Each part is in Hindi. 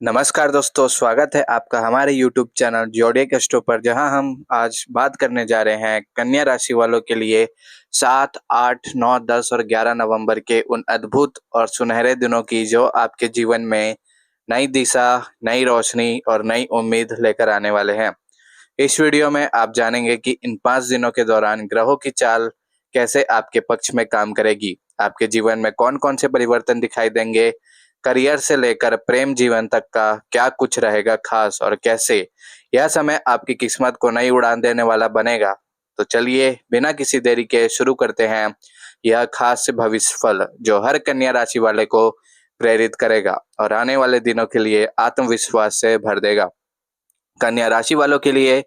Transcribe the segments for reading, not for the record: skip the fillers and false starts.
नमस्कार दोस्तों, स्वागत है आपका हमारे YouTube चैनल ज़ोडिएक एस्ट्रो पर, जहां हम आज बात करने जा रहे हैं कन्या राशि वालों के लिए 7, 8, 9, 10 और 11 नवंबर के उन अद्भुत और सुनहरे दिनों की जो आपके जीवन में नई दिशा, नई रोशनी और नई उम्मीद लेकर आने वाले हैं। इस वीडियो में आप जानेंगे कि इन 5 दिनों के दौरान ग्रहों की चाल कैसे आपके पक्ष में काम करेगी, आपके जीवन में कौन-कौन से परिवर्तन दिखाई देंगे, करियर से लेकर प्रेम जीवन तक का क्या कुछ रहेगा खास और कैसे यह समय आपकी किस्मत को नई उड़ान देने वाला बनेगा। तो चलिए बिना किसी देरी के शुरू करते हैं यह खास भविष्य फल जो हर कन्या राशि वाले को प्रेरित करेगा और आने वाले दिनों के लिए आत्मविश्वास से भर देगा। कन्या राशि वालों के लिए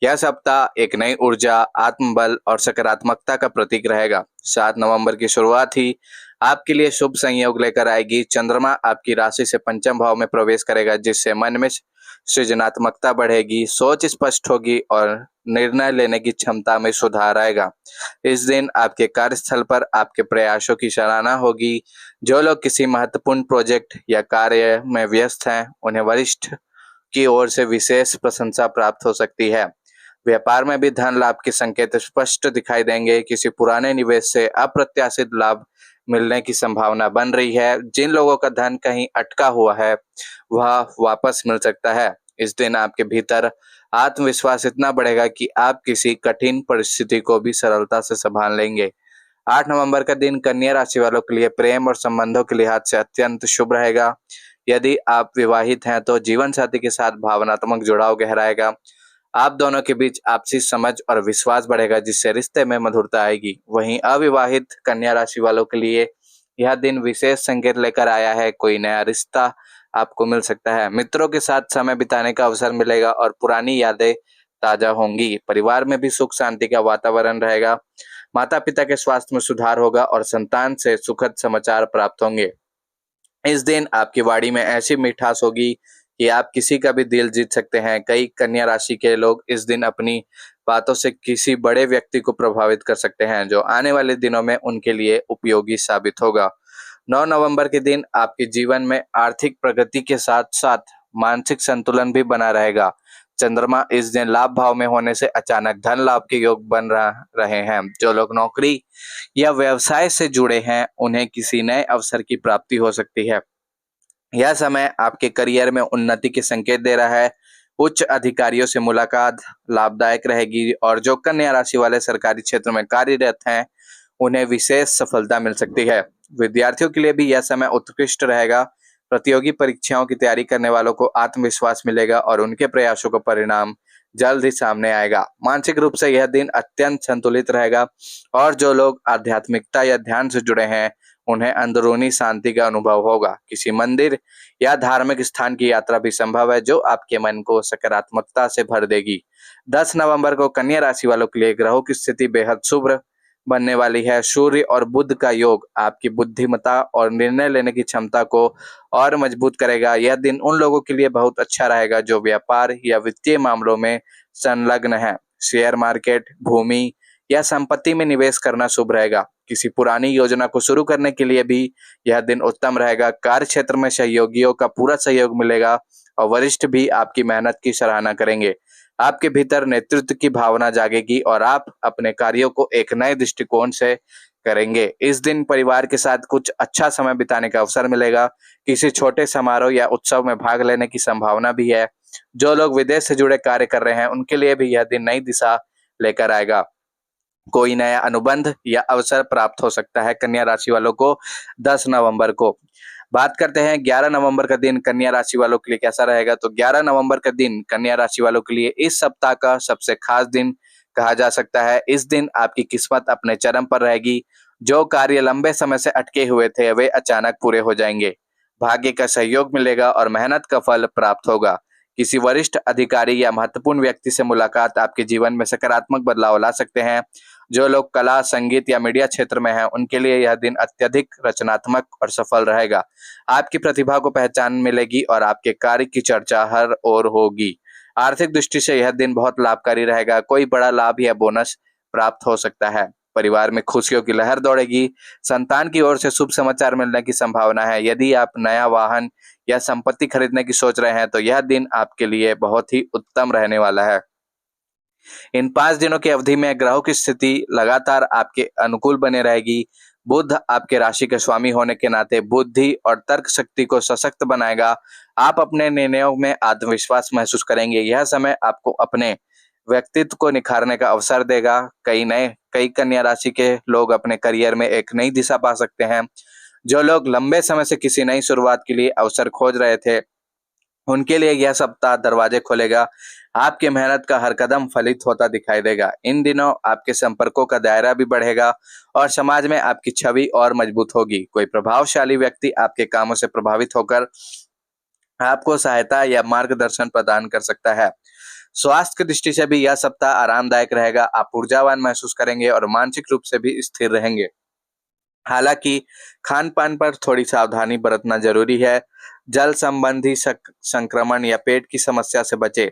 यह सप्ताह एक नई ऊर्जा, आत्मबल और सकारात्मकता का प्रतीक रहेगा। 7 नवंबर की शुरुआत ही आपके लिए शुभ संयोग लेकर आएगी। चंद्रमा आपकी राशि से पंचम भाव में प्रवेश करेगा, जिससे मन में सृजनात्मकता बढ़ेगी, सोच स्पष्ट होगी और निर्णय लेने की क्षमता में सुधार आएगा। इस दिन आपके कार्यस्थल पर आपके प्रयासों की सराहना होगी। जो लोग किसी महत्वपूर्ण प्रोजेक्ट या कार्य में व्यस्त हैं, उन्हें वरिष्ठ की ओर से विशेष प्रशंसा प्राप्त हो सकती है। व्यापार में भी धन लाभ के संकेत स्पष्ट दिखाई देंगे। किसी पुराने निवेश से अप्रत्याशित लाभ मिलने की संभावना बन रही है। जिन लोगों का धन कहीं अटका हुआ है वह वापस मिल सकता है। इस दिन आपके भीतर आत्मविश्वास इतना बढ़ेगा कि आप किसी कठिन परिस्थिति को भी सरलता से संभाल लेंगे। 8 नवंबर का दिन कन्या राशि वालों के लिए प्रेम और संबंधों के लिहाज से अत्यंत शुभ रहेगा। यदि आप विवाहित हैं तो जीवन साथी के साथ भावनात्मक जुड़ाव गहराएगा। आप दोनों के बीच आपसी समझ और विश्वास बढ़ेगा, जिससे रिश्ते में मधुरता आएगी। वहीं अविवाहित कन्या राशि वालों के लिए यह दिन विशेष संकेत लेकर आया है। कोई नया रिश्ता आपको मिल सकता है, मित्रों के साथ समय बिताने का अवसर मिलेगा और पुरानी यादें ताजा होंगी। परिवार में भी सुख शांति का वातावरण रहेगा। माता पिता के स्वास्थ्य में सुधार होगा और संतान से सुखद समाचार प्राप्त होंगे। इस दिन आपकी वाणी में ऐसी मिठास होगी कि आप किसी का भी दिल जीत सकते हैं। कई कन्या राशि के लोग इस दिन अपनी बातों से किसी बड़े व्यक्ति को प्रभावित कर सकते हैं, जो आने वाले दिनों में उनके लिए उपयोगी साबित होगा। 9 नवंबर के दिन आपके जीवन में आर्थिक प्रगति के साथ साथ मानसिक संतुलन भी बना रहेगा। चंद्रमा इस दिन लाभ भाव में होने से अचानक धन लाभ के योग बन रहे हैं। जो लोग नौकरी या व्यवसाय से जुड़े हैं, उन्हें किसी नए अवसर की प्राप्ति हो सकती है। यह समय आपके करियर में उन्नति के संकेत दे रहा है। उच्च अधिकारियों से मुलाकात लाभदायक रहेगी और जो कन्या राशि वाले सरकारी क्षेत्र में कार्यरत हैं, उन्हें विशेष सफलता मिल सकती है। विद्यार्थियों के लिए भी यह समय उत्कृष्ट रहेगा। प्रतियोगी परीक्षाओं की तैयारी करने वालों को आत्मविश्वास मिलेगा और उनके प्रयासों का परिणाम जल्द ही सामने आएगा। मानसिक रूप से यह दिन अत्यंत संतुलित रहेगा और जो लोग आध्यात्मिकता या ध्यान से जुड़े हैं, उन्हें अंदरूनी शांति का अनुभव होगा। किसी मंदिर या धार्मिक स्थान की यात्रा भी संभव है, जो आपके मन को सकारात्मकता से भर देगी। 10 नवंबर को कन्या राशि वालों के लिए ग्रहों की स्थिति बेहद शुभ बनने वाली है। सूर्य और बुध का योग आपकी बुद्धिमत्ता और निर्णय लेने की क्षमता को और मजबूत करेगा। यह दिन उन लोगों के लिए बहुत अच्छा रहेगा जो व्यापार या वित्तीय मामलों में संलग्न है। शेयर मार्केट, भूमि या संपत्ति में निवेश करना शुभ रहेगा। किसी पुरानी योजना को शुरू करने के लिए भी यह दिन उत्तम रहेगा। कार्य क्षेत्र में सहयोगियों का पूरा सहयोग मिलेगा और वरिष्ठ भी आपकी मेहनत की सराहना करेंगे। आपके भीतर नेतृत्व की भावना जागेगी और आप अपने कार्यों को एक नए दृष्टिकोण से करेंगे। इस दिन परिवार के साथ कुछ अच्छा समय बिताने का अवसर मिलेगा। किसी छोटे समारोह या उत्सव में भाग लेने की संभावना भी है। जो लोग विदेश से जुड़े कार्य कर रहे हैं, उनके लिए भी यह दिन नई दिशा लेकर आएगा। कोई नया अनुबंध या अवसर प्राप्त हो सकता है कन्या राशि वालों को 10 नवंबर को। बात करते हैं 11 नवंबर का दिन कन्या राशि वालों के लिए कैसा रहेगा। तो 11 नवंबर का दिन कन्या राशि वालों के लिए इस सप्ताह का सबसे खास दिन कहा जा सकता है। इस दिन आपकी किस्मत अपने चरम पर रहेगी। जो कार्य लंबे समय से अटके हुए थे, वे अचानक पूरे हो जाएंगे। भाग्य का सहयोग मिलेगा और मेहनत का फल प्राप्त होगा। किसी वरिष्ठ अधिकारी या महत्वपूर्ण व्यक्ति से मुलाकात आपके जीवन में सकारात्मक बदलाव ला सकते हैं। जो लोग कला, संगीत या मीडिया क्षेत्र में हैं, उनके लिए यह दिन अत्यधिक रचनात्मक और सफल रहेगा। आपकी प्रतिभा को पहचान मिलेगी और आपके कार्य की चर्चा हर ओर होगी। आर्थिक दृष्टि से यह दिन बहुत लाभकारी रहेगा। कोई बड़ा लाभ या बोनस प्राप्त हो सकता है। परिवार में खुशियों की लहर दौड़ेगी। संतान की ओर से शुभ समाचार मिलने की संभावना है। यदि आप नया वाहन या संपत्ति खरीदने की सोच रहे हैं तो यह दिन आपके लिए बहुत ही उत्तम रहने वाला है। इन 5 दिनों की अवधि में ग्रहों की स्थिति लगातार आपके अनुकूल बने रहेगी। बुध आपके राशि के स्वामी होने के नाते बुद्धि और तर्क शक्ति को सशक्त बनाएगा। आप अपने निर्णयों में आत्मविश्वास महसूस करेंगे। यह समय आपको अपने व्यक्तित्व को निखारने का अवसर देगा। कई कन्या राशि के लोग अपने करियर में एक नई दिशा पा सकते हैं। जो लोग लंबे समय से किसी नई शुरुआत के लिए अवसर खोज रहे थे, उनके लिए यह सप्ताह दरवाजे खोलेगा। आपकी मेहनत का हर कदम फलित होता दिखाई देगा। इन दिनों आपके संपर्कों का दायरा भी बढ़ेगा और समाज में आपकी छवि और मजबूत होगी। कोई प्रभावशाली व्यक्ति आपके कामों से प्रभावित होकर आपको सहायता या मार्गदर्शन प्रदान कर सकता है। स्वास्थ्य की दृष्टि से भी यह सप्ताह आरामदायक रहेगा। आप ऊर्जावान महसूस करेंगे और मानसिक रूप से भी स्थिर रहेंगे। हालांकि खान-पान पर थोड़ी सावधानी बरतना जरूरी है। जल संबंधी संक्रमण या पेट की समस्या से बचें।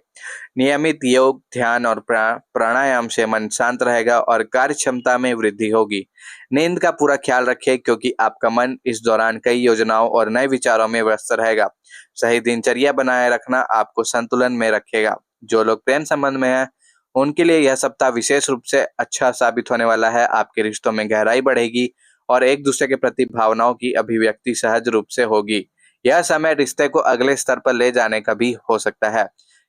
नियमित योग, ध्यान और प्राणायाम से मन शांत रहेगा और कार्य क्षमता में वृद्धि होगी। नींद का पूरा ख्याल रखें क्योंकि आपका मन इस दौरान कई योजनाओं और नए विचारों में व्यस्त रहेगा। सही दिनचर्या बनाए रखना आपको संतुलन में रखेगा। जो लोग प्रेम संबंध में हैं, उनके लिए यह सप्ताह विशेष रूप से अच्छा साबित होने वाला है। आपके रिश्तों में गहराई बढ़ेगी और एक दूसरे के प्रति भावनाओं की अभिव्यक्ति सहज रूप से होगी। यह समय रिश्ते को अगले स्तर पर ले जाने का भी हो सकता है।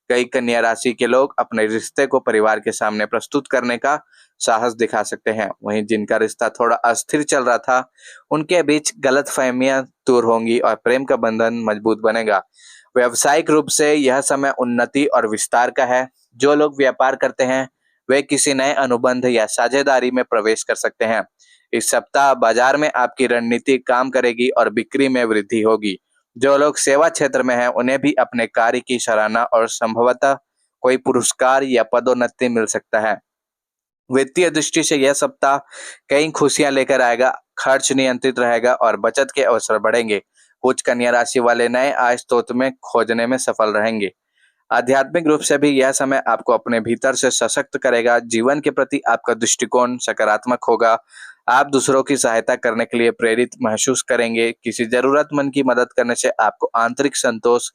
कई कन्या राशि के लोग अपने रिश्ते को परिवार के सामने प्रस्तुत करने का साहस दिखा सकते हैं। वहीं जिनका रिश्ता थोड़ा अस्थिर चल रहा था, उनके बीच गलतफहमियां दूर होंगी और प्रेम का बंधन मजबूत बनेगा। व्यावसायिक रूप से यह समय उन्नति और विस्तार का है। जो लोग व्यापार करते हैं, वे किसी नए अनुबंध या साझेदारी में प्रवेश कर सकते हैं। इस सप्ताह बाजार में आपकी रणनीति काम करेगी और बिक्री में वृद्धि होगी। जो लोग सेवा क्षेत्र में हैं, उन्हें भी अपने कार्य की सराहना और संभवतः कोई पुरस्कार या पदोन्नति मिल सकता है। वित्तीय दृष्टि से यह सप्ताह कई खुशियां लेकर आएगा। खर्च नियंत्रित रहेगा और बचत के अवसर बढ़ेंगे। कुछ कन्या राशि वाले नए आय स्रोत में खोजने में सफल रहेंगे। आध्यात्मिक रूप से भी यह समय आपको अपने भीतर से सशक्त करेगा। जीवन के प्रति आपका दृष्टिकोण सकारात्मक होगा। आप दूसरों की सहायता करने के लिए प्रेरित महसूस करेंगे। किसी जरूरतमंद की मदद करने से आपको आंतरिक संतोष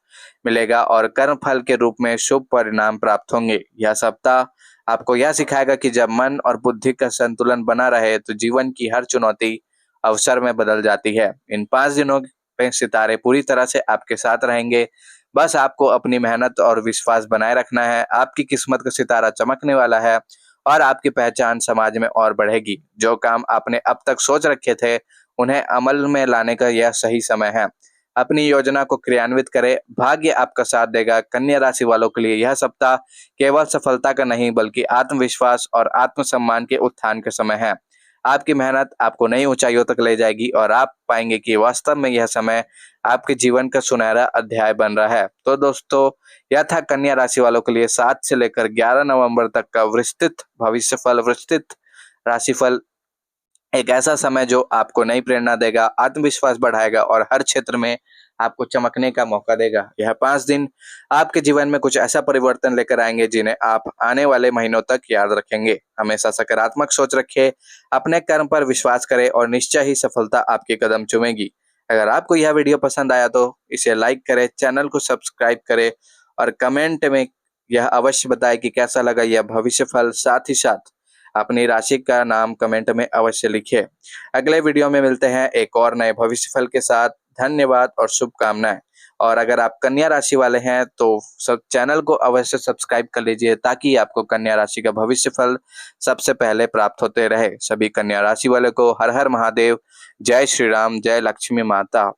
मिलेगा और कर्म फल के रूप में शुभ परिणाम प्राप्त होंगे। यह सप्ताह आपको यह सिखाएगा कि जब मन और बुद्धि का संतुलन बना रहे तो जीवन की हर चुनौती अवसर में बदल जाती है। इन 5 दिनों में सितारे पूरी तरह से आपके साथ रहेंगे। बस आपको अपनी मेहनत और विश्वास बनाए रखना है। आपकी किस्मत का सितारा चमकने वाला है और आपकी पहचान समाज में और बढ़ेगी। जो काम आपने अब तक सोच रखे थे, उन्हें अमल में लाने का यह सही समय है। अपनी योजना को क्रियान्वित करें, भाग्य आपका साथ देगा। कन्या राशि वालों के लिए यह सप्ताह केवल सफलता का नहीं बल्कि आत्मविश्वास और आत्मसम्मान के उत्थान का समय है। आपकी मेहनत आपको नई ऊंचाइयों तक ले जाएगी और आप पाएंगे कि वास्तव में यह समय आपके जीवन का सुनहरा अध्याय बन रहा है। तो दोस्तों, यह था कन्या राशि वालों के लिए 7 से लेकर 11 नवंबर तक का विस्तृत भविष्यफल, विस्तृत राशिफल। एक ऐसा समय जो आपको नई प्रेरणा देगा, आत्मविश्वास बढ़ाएगा और हर क्षेत्र में आपको चमकने का मौका देगा। यह 5 दिन आपके जीवन में कुछ ऐसा परिवर्तन लेकर आएंगे जिन्हें आप आने वाले महीनों तक याद रखेंगे। हमेशा सकारात्मक सोच रखें, अपने कर्म पर विश्वास करें और निश्चय ही सफलता आपके कदम चूमेगी। अगर आपको यह वीडियो पसंद आया तो इसे लाइक करें, चैनल को सब्सक्राइब करें और कमेंट में यह अवश्य बताएं कि कैसा लगा यह भविष्यफल। साथ ही साथ अपनी राशि का नाम कमेंट में अवश्य लिखिए। अगले वीडियो में मिलते हैं एक और नए भविष्यफल के साथ। धन्यवाद और शुभकामनाएं। और अगर आप कन्या राशि वाले हैं तो सब चैनल को अवश्य सब्सक्राइब कर लीजिए ताकि आपको कन्या राशि का भविष्यफल सबसे पहले प्राप्त होते रहे। सभी कन्या राशि वाले को हर हर महादेव, जय श्री राम, जय लक्ष्मी माता।